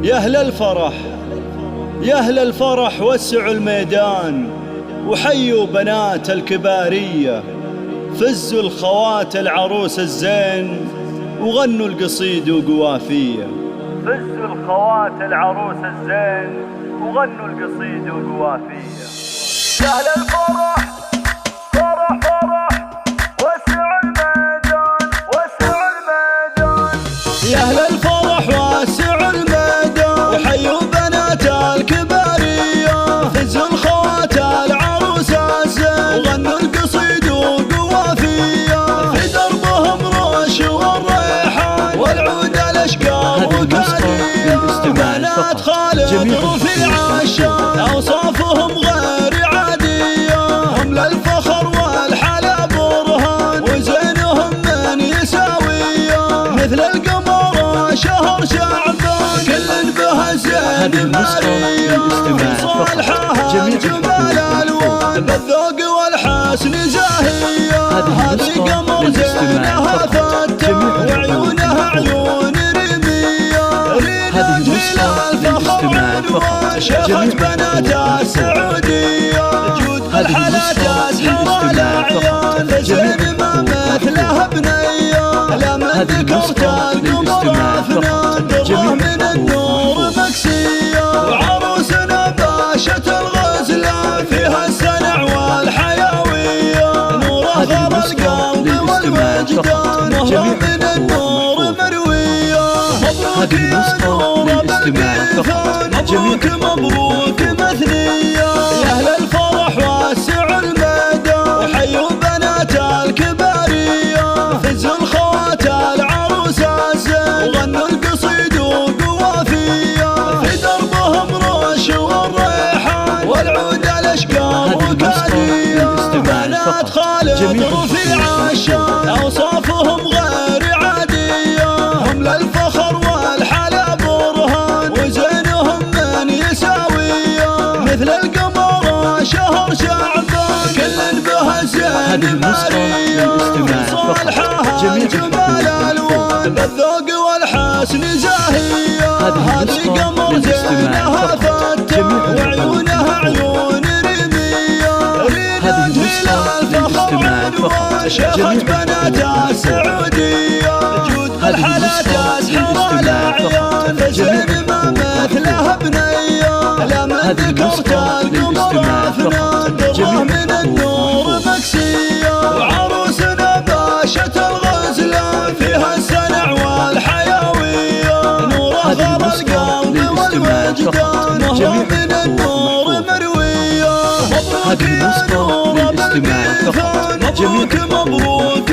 يا أهل الفرح يا أهل الفرح وسعوا الميدان وحيوا بنات الكبارية، فزوا الخوات العروس الزين وغنوا القصيد وقوافية. فزوا الخوات العروس الزين وغنوا القصيد وقوافية. يا أهل الفرح فرح فرح وسعوا الميدان وسعوا الميدان. يا أهل الفرح وسعوا الميدان وحيوا بنات الكبارية، فزوا الخوات العروس الزين وغنوا القصيد وقوافية. في دربهم رش والريحان والعود الأشقر وكارية، بنات خالد رفيع الشان أوصافهم غير عادية، هم للفخر والحلا برهان وزينهم من يساوية. مثل القمر شهر شعبان كل به زين مارية، صالحها جمال الوان بالذوق والحسن زاهية. هذه قمر زينها فتان وعيونها عيون رمية، رينا الفخر وشيخة بنات السعودية. جود الحلا تسحر الأعيان فزين ما مثلها بنية، لما ذكرت القمر أفنان درة من النور مكسية. وعروسنا باشة الغزلان فيها السنع والحيوية، نورها غر القلب والوجدان وهو من النور مروية. مبروك يا نور بالإيثان مبروك مبروك مثنية. يا أهل الفرح وسعوا الميدان وحيوا بنات الكبارية، فزوا الخوات العروس الزين وغنوا القصيد وقوافية. في دربهم رش والريحان والعود الأشقر وكارية، بنات خالد رفيع الشان أوصافهم غير عادية، هم للفخر والحلا برهان وزينهم من يساوية. مثل القمر شهر شعبان كل به زين مارية، صالحها جمال الوان بالذوق والحسن زاهية. هذه قمر زينها فتان وعيونها عيون رمية، رينا الفخر وشيخة بنات السعودية. جود الحلا تسحر الأعيان فزين ما مثلها بنية، لما ذكرت القمر أفنان درة من النور مكسية. وعروسنا باشة الغزلان فيها السنع والحيوية، نورها غر القلب والوجدان وهو من النور مروية. مبروك يا نور بالإيثان مبروك مبروك